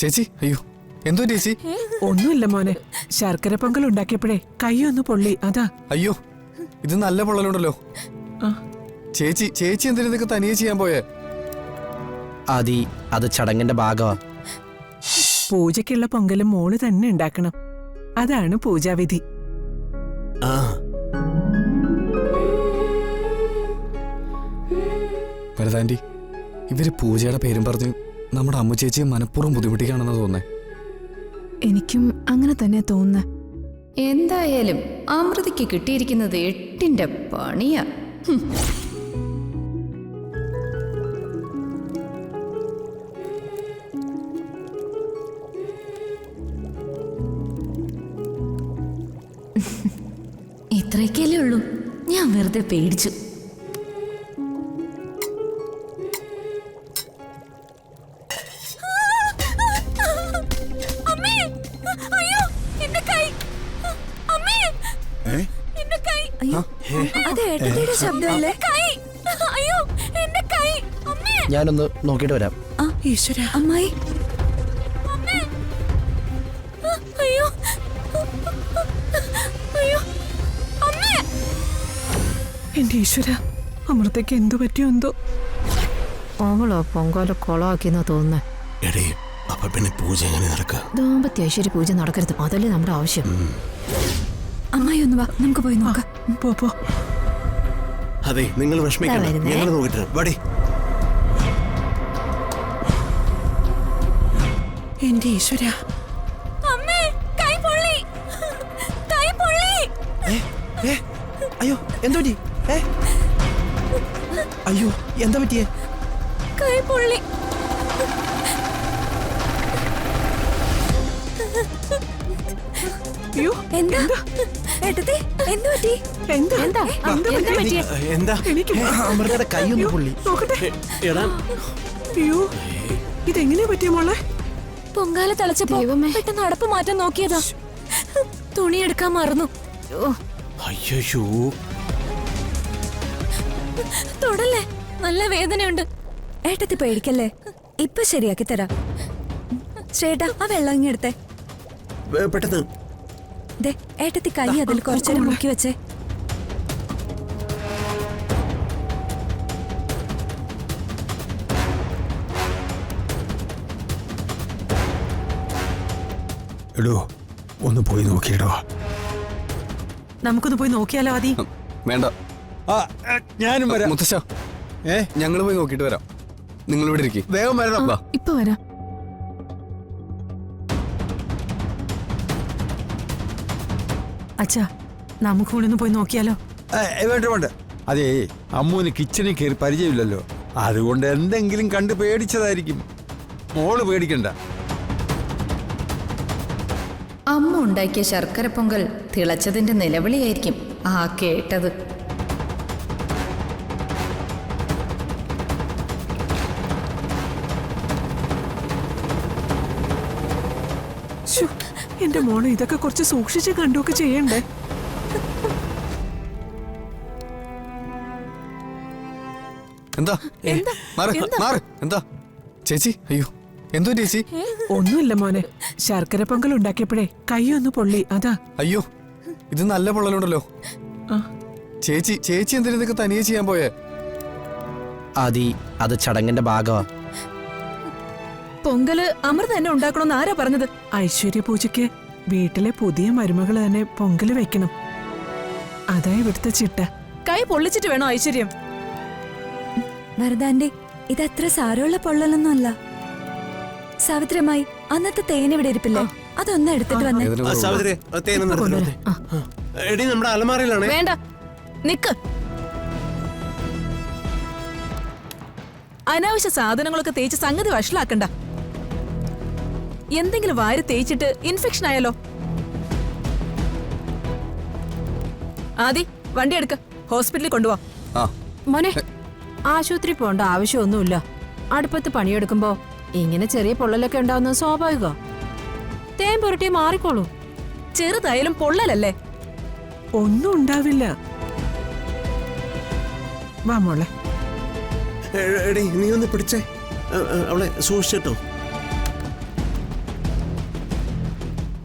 ചേച്ചി അയ്യോ എന്തോ ചേച്ചി? ഒന്നുമില്ല മോനെ, ശർക്കര പൊങ്കൽ ഉണ്ടാക്കിയപ്പോഴേ കൈയൊന്ന് പൊള്ളി, അതാ. അയ്യോ ഇത് നല്ല പൊള്ളലുണ്ടല്ലോ. ചേച്ചി ചേച്ചി എന്തിനാ ഇതൊക്കെ തനിയെ ചെയ്യാൻ പോയേ? അത് ചടങ്ങിന്റെ ഭാഗമാ. പൂജയ്ക്കുള്ള പൊങ്കലും മോള് തന്നെ ഉണ്ടാക്കണം, അതാണ് പൂജാവിധി. വരദാന്റി, ഇവര് പൂജയുടെ പേരും പറഞ്ഞു നമ്മുടെ അമ്മ ചേച്ചിയെ മനഃപൂർവ്വം ബുദ്ധിമുട്ടിക്കാണെന്ന് തോന്നേ. എനിക്കും അങ്ങനെ തന്നെ തോന്നുന്നു. എന്തായാലും അമൃതയ്ക്ക് കിട്ടിയിരിക്കുന്നത് 8ന്റെ പണിയാ. ഇത്രയൊക്കെയല്ലേ ഉള്ളൂ, ഞാൻ വെറുതെ പേടിച്ചു. ഞാനൊന്ന് നോക്കിയിട്ട് വരാം. ഈശ്വര, അമ്മായി. എന്റെ ഈശ്വര, അമൃതയ്ക്ക് എന്തു പറ്റിയോ എന്തോ. അവളോ പൊങ്കാല കൊളാക്കിന്നാ തോന്നുന്നേ. അപ്പൊ പിന്നെ പൂജ എങ്ങനെ നടക്കുക? ദാമ്പത്യ ഐശ്വര്യ പൂജ നടക്കരുത്, അതല്ലേ നമ്മുടെ ആവശ്യം. അമ്മായി ഒന്ന് വാ, നമുക്ക് പോയി നോക്കാം. പോ. അതെ, നിങ്ങൾ വിഷമിക്കണം, ഞങ്ങൾ നോക്കിട്ട് വടി. എന്റെ ഈശ്വര, അയ്യോ എന്താ പറ്റി? അയ്യോ എന്താ പറ്റിയേ? കൈ പൊള്ളി. എന്താ ഏട്ടത്തി, എന്ത് പറ്റി? എന്താ? അമൃതയുടെ കൈയൊന്ന് പൊള്ളി. അയ്യോ ഇതെങ്ങനെയാ പറ്റിയ മോളെ? പൊങ്കാല തിളച്ചപ്പോ പെട്ടെന്ന് അടപ്പ് മാറ്റാൻ നോക്കിയതാ, തുണി എടുക്കാൻ മറന്നു. അയ്യോ തൊടല്ലേ, നല്ല വേദനയുണ്ട്. ഏട്ടത്തി പേടിക്കല്ലേ, ഇപ്പൊ ശരിയാക്കി തരാം. ചേട്ടാ, ആ വെള്ളം ഇങ്ങെടുത്തേ. പെട്ടെന്ന്. ഏട്ടത്തി കൈ അതിൽ കുറച്ചേരം മുക്കി വെച്ചേ. എടോ ഒന്ന് പോയി നോക്കിയടോ. നമുക്കൊന്ന് പോയി നോക്കിയാലോ? ആദി വേണ്ട, ഞാനും വരാം. മുത്തശ്ശ, ഞങ്ങൾ പോയി നോക്കിട്ട് വരാം. നിങ്ങൾ ഇവിടെ ഇരിക്കും, വേഗം വരണം. ഇപ്പൊ വരാം. അച്ഛാ, നമുക്ക് കൂടെ ഒന്ന് പോയി നോക്കിയാലോ? വേണ്ട. അതേ, അമ്മൂന് കിച്ചണിൽ കയറി പരിചയമില്ലല്ലോ, അതുകൊണ്ട് എന്തെങ്കിലും കണ്ട് പേടിച്ചതായിരിക്കും. മോള് പേടിക്കണ്ട. അമ്മ ഉണ്ടാക്കിയ ശർക്കര പൊങ്കൽ തിളച്ചതിന്റെ നിലവിളിയായിരിക്കും ആ കേട്ടത്. എന്റെ മോളെ, ഇതൊക്കെ കുറച്ച് സൂക്ഷിച്ച് കണ്ടുമൊക്കെ ചെയ്യണ്ടേ? എന്താ എന്താ ചേച്ചി? അയ്യോ എന്തോ ചേച്ചി? ഒന്നുമില്ല മോനെ, ശർക്കര പൊങ്കൽ ഉണ്ടാക്കിയപ്പോഴേ കൈയൊന്ന് പൊള്ളി, അതാ. അയ്യോ ഇത് നല്ല പൊള്ളലുണ്ടല്ലോ. ചേച്ചി ചേച്ചി എന്തിനാ ഇതൊക്കെ തനിയെ ചെയ്യാൻ പോയേ? അത് ചടങ്ങിന്റെ ഭാഗമാ. പൊങ്കല് അമൃത തന്നെ ഉണ്ടാക്കണമെന്ന് ആരാ പറഞ്ഞത്? ഐശ്വര്യ പൂജയ്ക്ക് വീട്ടിലെ പുതിയ മരുമകള് തന്നെ പൊങ്കല് വെക്കണം, അതാ ഇവിടുത്തെ ചിട്ട. കൈ പൊള്ളിച്ചിട്ട് വേണോ ഐശ്വര്യം? വരദാന്റെ ഇതത്ര സാരമുള്ള പൊള്ളലൊന്നും അല്ല. സാവിത്രിയമ്മായി, അന്നത്തെ തേനിവിടെ ഇരിപ്പില്ലേ, അതൊന്ന് എടുത്തിട്ട് വന്നേ. നമ്മുടെ അലമാരയിലാണ്. വേണ്ട, നിക്ക്. അനാവശ്യ സാധനങ്ങളൊക്കെ തേച്ച് സംഗതി വഷളാക്കണ്ട. എന്തെങ്കിലും വാരി തേച്ചിട്ട് ഇൻഫെക്ഷൻ ആയാലോ? ആദി, വണ്ടി എടുക്ക, ഹോസ്പിറ്റലിൽ കൊണ്ടുപോവാ. മോനെ, ആശുപത്രി പോണ്ട ആവശ്യമൊന്നുമില്ല. അടുപ്പത്ത് പണിയെടുക്കുമ്പോ ഇങ്ങനെ ചെറിയ പൊള്ളലൊക്കെ ഉണ്ടാവുന്നത് സ്വാഭാവിക. തേൻ പുരട്ടി മാറിക്കോളൂ. ചെറുതായാലും പൊള്ളലല്ലേ? ഒന്നും ഉണ്ടാവില്ല. വാ മോളെ. നീ ഒന്ന് പിടിച്ചേ, അവളെ സൂക്ഷിച്ചിട്ടോ.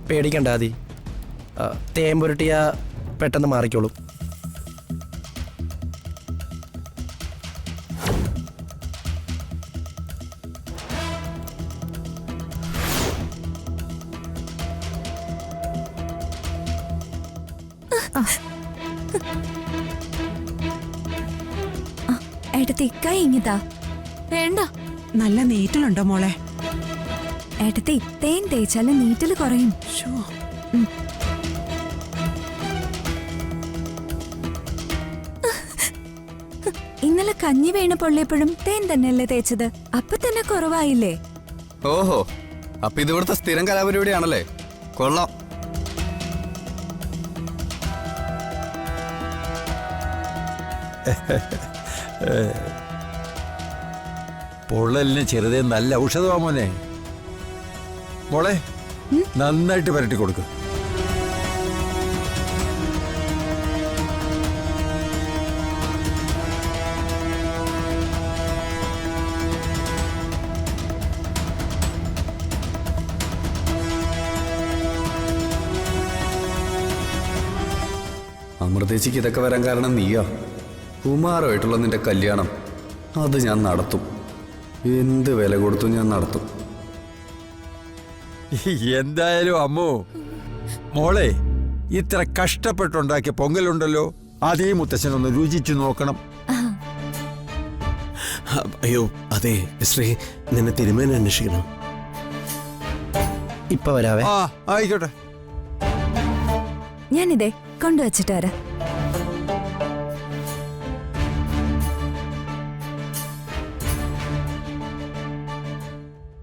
പേടിക്കണ്ട ആദി. തേൻ പുരട്ടിയ പെട്ടെന്ന് മാറിക്കോളും. ഏട്ടത്തി കൈ ഇങ്ങിതാ. വേണ്ട. നല്ല നീറ്റിലുണ്ടോ മോളെ? ഏട്ടത്തി തേൻ തേച്ചാല് നീറ്റല് കുറയും. ഇന്നലെ കഞ്ഞി വീണ് പൊള്ളിയപ്പോഴും തേൻ തന്നെയല്ലേ തേച്ചത്? അപ്പൊ തന്നെ കുറവായില്ലേ? ഓഹോ, അപ്പൊ ഇത് ഇവിടുത്തെ സ്ഥിരം കലാപരിപാടിയാണല്ലേ? കൊള്ളാം. പൊള്ളലിന് ചെറുതേ നല്ല ഔഷധമാ മോനെ. മോളെ നന്നായിട്ട് പുരട്ടി കൊടുക്കും. അമൃതേച്ചിക്ക് ഇതൊക്കെ വരാൻ കാരണം നീയാ. കുമാരമായിട്ടുള്ള നിന്റെ കല്യാണം അത് ഞാൻ നടത്തും. എന്ത് വില കൊടുത്തു ഞാൻ നടത്തും. എന്തായാലും അമ്മു, മോളെ ഇത്ര കഷ്ടപ്പെട്ടുണ്ടാക്കിയ പൊങ്കലുണ്ടല്ലോ, അതേ മുത്തച്ഛനൊന്ന് രുചിച്ചു നോക്കണം. അയ്യോ അതെ ശ്രീ, നിന്നെ തിരുമേനെ അന്വേഷിക്കണം. ഇപ്പൊ വരാവേ. ആ ആയിക്കോട്ടെ. ഞാനിതേ കൊണ്ടുവച്ചിട്ട് വരാം.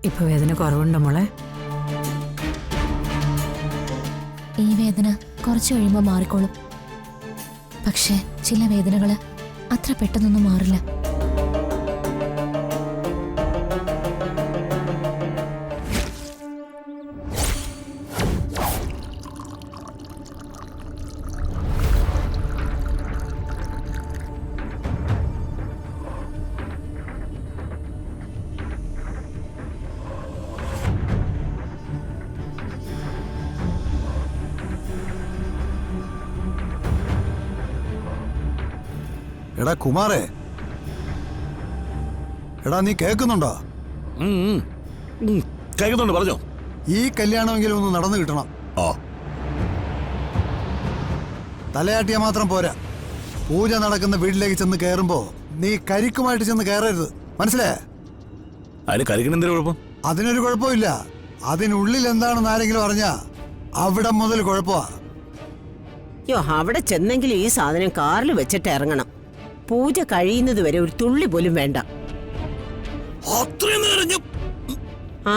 ഇപ്പൊ വേദന കുറവുണ്ടോ മോളെ? ഈ വേദന കുറച്ച് കഴിയുമ്പോൾ മാറിക്കോളും. പക്ഷേ ചില വേദനകള് അത്ര പെട്ടെന്നൊന്നും മാറില്ല. എടാ കുമാരേ, എടാ നീ കേൾക്കുന്നുണ്ടോ? കേൾക്കുന്നുണ്ട്, പറഞ്ഞോ. ഈ കല്യാണമെങ്കിലും ഒന്ന് നടന്നു കിട്ടണം. തലയാട്ടിയാ മാത്രം പോരാ. പൂജ നടക്കുന്ന വീട്ടിലേക്ക് ചെന്ന് കയറുമ്പോ നീ കരിക്കുമായിട്ട് ചെന്ന് കയറരുത്, മനസ്സിലായേ? അതിന് കരിക്കണം എന്തൊരു കുഴപ്പം? അതിനൊരു കുഴപ്പമില്ല. അതിനുള്ളിൽ എന്താണെന്ന് ആരെങ്കിലും അറിഞ്ഞാ അവിടെ മുതൽ കുഴപ്പമാ. യോ, അവിടെ ചെന്നെങ്കിൽ ഈ സാധനം കാറിൽ വെച്ചിട്ട് ഇറങ്ങണം. പൂജ കഴിയുന്നത് വരെ ഒരു തുള്ളി പോലും വേണ്ട. അത്രയും നേരം ആ